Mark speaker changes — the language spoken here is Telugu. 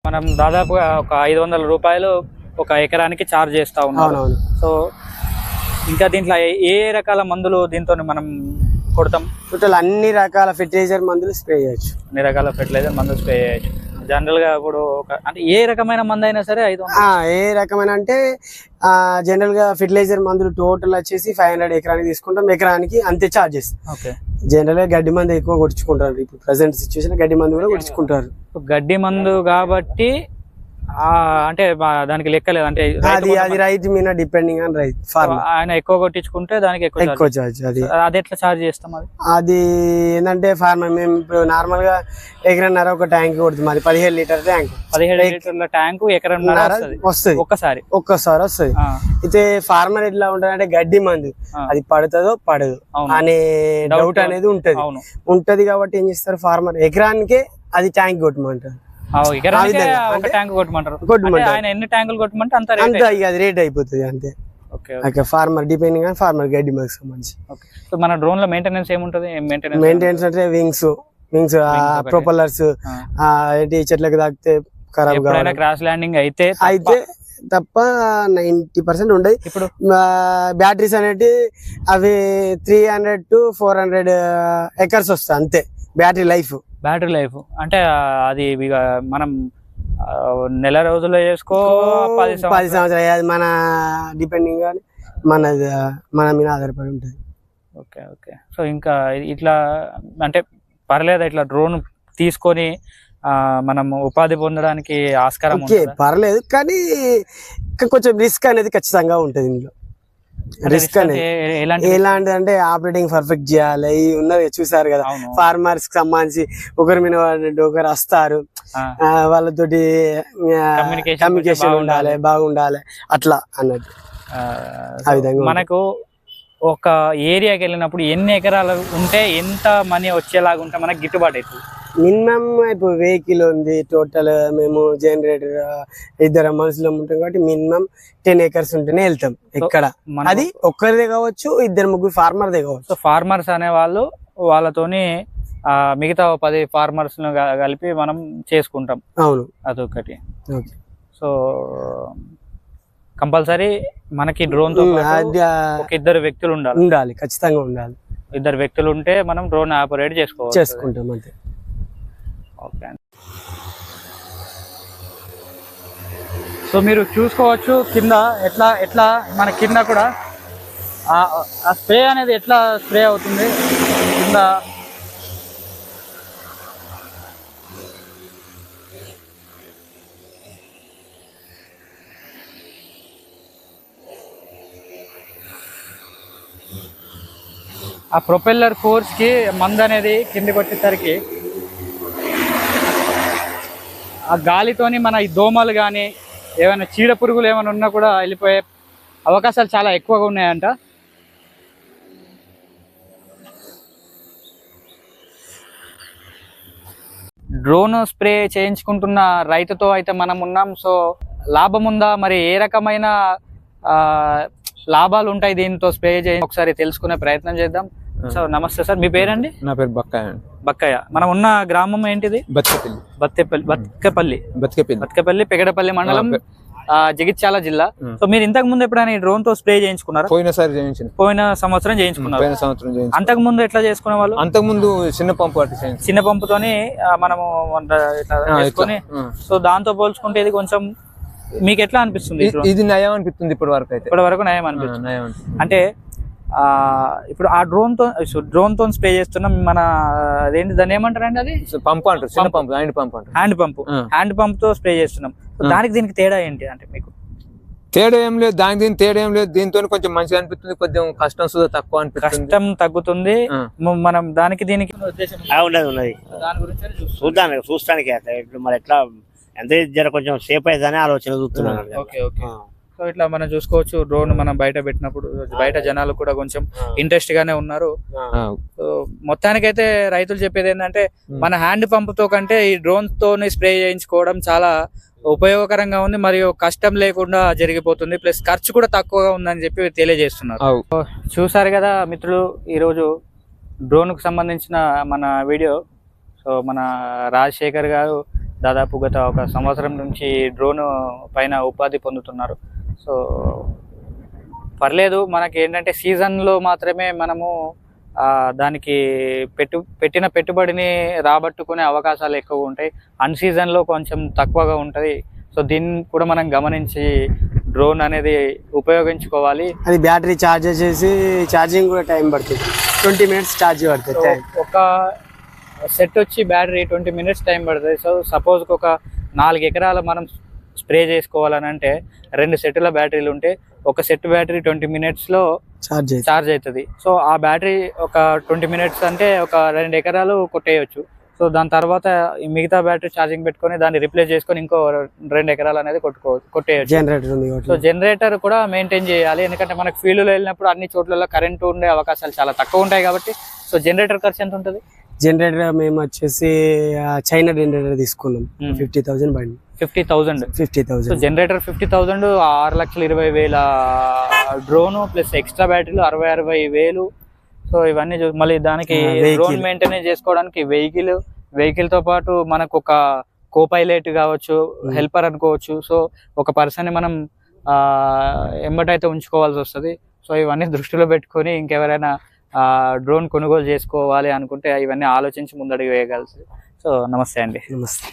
Speaker 1: మనం దాదాపుగా ఒక 500 రూపాయలు ఒక ఎకరానికి ఛార్జ్ చేస్తా ఉన్నాం. సో ఇంకా దీంట్లో ఏ రకాల మందులు దీంతో మనం కొడతాం?
Speaker 2: టోటల్ అన్ని రకాల ఫెర్టిలైజర్ మందులు స్ప్రే చేయొచ్చు.
Speaker 1: అన్ని రకాల ఫెర్టిలైజర్ మందులు స్ప్రే చేయొచ్చు. జనరల్ గా ఇప్పుడు అంటే ఏ రకమైన మందు అయినా సరే 500.
Speaker 2: ఏ రకమైన అంటే జనరల్ గా ఫెర్టిలైజర్ మందులు టోటల్ వచ్చేసి 500 ఎకరానికి తీసుకుంటాం. ఎకరానికి అంతే చార్జెస్. జనరల్ గా గడ్డి మందు ఎక్కువ కొట్టుకుంటారు. ఇప్పుడు ప్రెసెంట్ సిచ్యువేషన్ గడ్డి మందు కూడా కొట్టుకుంటారు.
Speaker 1: గడ్డి మందు కాబట్టి అంటే దానికి లెక్కలేదు. అంటే
Speaker 2: అది రైతు మీద డిపెండింగ్ ఆన్ రైతు ఫార్మర్.
Speaker 1: ఆయన ఎక్కువ కొట్టించుకుంటే దానికి ఎక్కువ
Speaker 2: చార్జ్.
Speaker 1: అది ఎట్లా చార్జ్ చేస్తాం?
Speaker 2: అది ఏంటంటే ఫార్మర్ మేము ఇప్పుడు నార్మల్ గా ఎకరన్నర ఒక ట్యాంక్ కొడుతుంది. అది 17 లీటర్ ట్యాంక్.
Speaker 1: 17 లీటర్ల ట్యాంక్ ఎకరన్నర
Speaker 2: వస్తుంది.
Speaker 1: ఒక్కసారి
Speaker 2: వస్తుంది. అయితే ఫార్మర్ ఎట్లా ఉంటుంది అంటే గడ్డి మందు అది పడుతుందో పడదు అనే డౌట్ అనేది ఉంటది కాబట్టి ఏం చేస్తారు ఫార్మర్ ఎకరానికే అది ట్యాంక్ కొట్టమంటారు.
Speaker 1: ఎన్ని ట్యాంకులు కొట్టమంటే అంత
Speaker 2: రేట్ అయిపోతుంది అంతే. ఫార్మర్ డిపెండింగ్ ఆన్ ఫార్మర్ గడ్డి మందుకు సంబంధించి.
Speaker 1: మన డ్రోన్ లో మెయింటెనెన్స్ ఏముంటది?
Speaker 2: మెయింటెనెన్స్ అంటే వింగ్స్ ప్రొపల్లర్స్ చెట్లకు తాకితే ఖరాబ్ కావాలి.
Speaker 1: క్రాష్ ల్యాండింగ్ అయితే
Speaker 2: తప్ప 90% ఉండదు. ఇప్పుడు బ్యాటరీస్ అనేటి అవి 300 to 400 ఎకర్స్ వస్తాయి అంతే బ్యాటరీ లైఫ్.
Speaker 1: అంటే అది మనం నెల రోజుల్లో చేసుకో 10
Speaker 2: సంవత్సరాలు మన డిపెండింగ్ మన మీద ఆధారపడి ఉంటుంది.
Speaker 1: ఓకే. సో ఇంకా ఇట్లా అంటే పర్లేదు ఇట్లా డ్రోన్ తీసుకొని మనం ఉపాధి పొందడానికి ఆస్కారం
Speaker 2: పర్లేదు, కానీ కొంచెం రిస్క్ అనేది ఖచ్చితంగా ఉంటుంది ఇందులో. రిస్క్ అనేది ఎలాంటిది అంటే ఆపరేటింగ్ పర్ఫెక్ట్ చేయాలి. ఉన్నది చూసారు కదా ఫార్మర్స్ కి సంబంధించి ఒకరి మీద ఒకరు వస్తారు, వాళ్ళతోటి కమ్యూనికేషన్ ఉండాలి, బాగుండాలి అట్లా అన్నట్టు. ఆ విధంగా
Speaker 1: మనకు ఒక ఏరియాకి వెళ్ళినప్పుడు ఎన్ని ఎకరాలు ఉంటే ఎంత మనీ వచ్చేలాగా ఉంటే మనకు గిట్టుబాటు అవుతుంది?
Speaker 2: మినిమం ఇప్పుడు వెహికల్ ఉంది, టోటల్ మేము జనరేటర్ 2 మనుషులు ఉంటాం కాబట్టి మినిమం 10 acres ఉంటేనే వెళ్తాం. ఎక్కడ అది ఒక్కరిదే కావచ్చు, 2-3 ఫార్మర్దే కావచ్చు.
Speaker 1: సో ఫార్మర్స్ అనే వాళ్ళు వాళ్ళతోని మిగతా 10 ఫార్మర్స్ కలిపి మనం చేసుకుంటాం.
Speaker 2: అవును,
Speaker 1: అదొకటి. సో కంపల్సరీ మనకి డ్రోన్ తో 2 వ్యక్తులు
Speaker 2: ఉండాలి, ఖచ్చితంగా ఉండాలి.
Speaker 1: 2 వ్యక్తులు ఉంటే మనం డ్రోన్ ఆపరేట్
Speaker 2: చేసుకుంటాం అంతే.
Speaker 1: ఓకే. సో మీరు చూసుకోవచ్చు కింద ఎట్లా మన కింద కూడా ఆ స్ప్రే అనేది ఎట్లా స్ప్రే అవుతుంది కింద. ఆ ప్రొపెల్లర్ ఫోర్స్ కి మందు అనేది కిందికి వచ్చేసరికి ఆ గాలితోని మన ఈ దోమలు కానీ ఏమైనా చీడ పురుగులు ఏమైనా ఉన్నా కూడా వెళ్ళిపోయే అవకాశాలు చాలా ఎక్కువగా ఉన్నాయంట. డ్రోన్ స్ప్రే చేయించుకుంటున్న రైతుతో అయితే మనం ఉన్నాం. సో లాభం ఉందా, మరి ఏ రకమైన లాభాలు ఉంటాయి దీంతో స్ప్రే చేసి ఒకసారి తెలుసుకునే ప్రయత్నం చేద్దాం. సో నమస్తే సార్, మీ పేరండి?
Speaker 3: నా పేరు బక్కయ్య.
Speaker 1: బక్కయ్య. మనం ఉన్న గ్రామం ఏంటిది? బత్కెపల్లి, పెగడపల్లి మండలం, జగిత్యాల జిల్లా. సో మీరు ఇంతకు ముందు ఎప్పుడైనా డ్రోన్ తో స్ప్రే చేయించుకున్నారా? పోయిన సంవత్సరం చేయించుకున్నారు. అంతకు ముందు ఎట్లా చేసుకునే వాళ్ళు?
Speaker 3: అంతకు ముందు
Speaker 1: చిన్న పంపుతోని మనము వేసుకొని. సో దాంతో పోల్చుకుంటే ఇది కొంచెం మీకు ఎట్లా అనిపిస్తుంది?
Speaker 3: ఇది నయం అనిపిస్తుంది ఇప్పటి వరకు
Speaker 1: నయం అనిపిస్తుంది. అంటే ఇప్పుడు ఆ డ్రోన్ తో స్ప్రే చేస్తున్నాం. మన అదేంటి దాన్ని ఏమంటారండి? అది
Speaker 3: పంపు అంటారు, చిన్న పంపు,
Speaker 1: హ్యాండ్ పంప్ తో స్ప్రే చేస్తున్నాం. దానికి దీనికి తేడా ఏంటి అంటే మీకు?
Speaker 3: తేడా ఏం లేదు, దానికి తేడా ఏం లేదు. దీంతో కొంచెం మంచిగా అనిపిస్తుంది, కొంచెం కష్టం సుధా తక్కువ అనిపిస్తుంది,
Speaker 1: కష్టం తగ్గుతుంది. మనం దానికి దీనికి
Speaker 4: ఉన్నది దాని గురించి చూస్తానికి ఇప్పుడు మరి ఎట్లా ఎంత జర కొంచెం సేఫ్ అయితేనే ఆలోచన చూస్తున్నాను.
Speaker 1: సో ఇట్లా మనం చూసుకోవచ్చు డ్రోన్ మనం బయట పెట్టినప్పుడు బయట జనాలు కూడా కొంచెం ఇంట్రెస్ట్ గానే ఉన్నారు. మొత్తానికైతే రైతులు చెప్పేది ఏంటంటే మన హ్యాండ్ పంప్ తో కంటే ఈ డ్రోన్ తోని స్ప్రే చేయించుకోవడం చాలా ఉపయోగకరంగా ఉంది, మరియు కష్టం లేకుండా జరిగిపోతుంది, ప్లస్ ఖర్చు కూడా తక్కువగా ఉందని చెప్పి తెలియజేస్తున్నారు. చూసారు కదా మిత్రులు, ఈరోజు డ్రోన్ కు సంబంధించిన మన వీడియో. సో మన రాజశేఖర్ గారు దాదాపు గత 1 సంవత్సరం నుంచి డ్రోన్ పైన ఉపాధి పొందుతున్నారు. సో పర్లేదు, మనకి ఏంటంటే సీజన్లో మాత్రమే మనము దానికి పెట్టిన పెట్టుబడిని రాబట్టుకునే అవకాశాలు ఎక్కువ ఉంటాయి. అన్ సీజన్లో కొంచెం తక్కువగా ఉంటుంది. సో దీన్ని కూడా మనం గమనించి డ్రోన్ అనేది ఉపయోగించుకోవాలి.
Speaker 2: అది బ్యాటరీ ఛార్జ్ చేసి ఛార్జింగ్ కూడా టైం పడుతుంది, 20 minutes ఛార్జ్ పడుతుంది.
Speaker 1: ఒక సెట్ వచ్చి బ్యాటరీ 20 minutes టైం పడుతుంది. సో సపోజ్ ఒక 4 ఎకరాలు మనం స్ప్రే చేసుకోవాలని అంటే 2 సెట్ల బ్యాటరీలు ఉంటే ఒక సెట్ బ్యాటరీ 20 minutes లో ఛార్జ్ అవుతుంది. సో ఆ బ్యాటరీ ఒక 20 minutes అంటే ఒక 2 ఎకరాలు కొట్టేయచ్చు. సో దాని తర్వాత ఈ మిగతా బ్యాటరీ ఛార్జింగ్ పెట్టుకొని దాన్ని రిప్లేస్ చేసుకొని ఇంకో 2 ఎకరాలు అనేది కొట్టేయచ్చు.
Speaker 2: జనరేటర్ ఉంది.
Speaker 1: సో జనరేటర్ కూడా మెయింటైన్ చేయాలి, ఎందుకంటే మనకు ఫీల్డ్లో వెళ్ళినప్పుడు అన్ని చోట్ల కరెంట్ ఉండే అవకాశాలు చాలా తక్కువ ఉంటాయి కాబట్టి. సో జనరేటర్ ఖర్చు ఎంత ఉంటుంది?
Speaker 2: జనరేటర్ మేము వచ్చేసి చైనా జనరేటర్ తీసుకున్నాం, 50,000 బండి.
Speaker 1: 50,000. So generator 50,000, 6,20,000 drone plus extra బ్యాటరీలు 60,000. సో ఇవన్నీ మళ్ళీ దానికి డ్రోన్ మెయింటెనెన్స్ చేసుకోవడానికి వెహికల్ తో పాటు మనకు ఒక కోపైలట్ కావచ్చు, హెల్పర్ అనుకోవచ్చు. సో ఒక పర్సన్ ని మనం ఎంబటైతే ఉంచుకోవాల్సి వస్తుంది. సో ఇవన్నీ దృష్టిలో పెట్టుకొని ఇంకెవరైనా డ్రోన్ కొనుగోలు చేసుకోవాలి అనుకుంటే ఇవన్నీ ఆలోచించి ముందడుగు వేయగలసి. సో నమస్తే అండి.
Speaker 2: నమస్తే.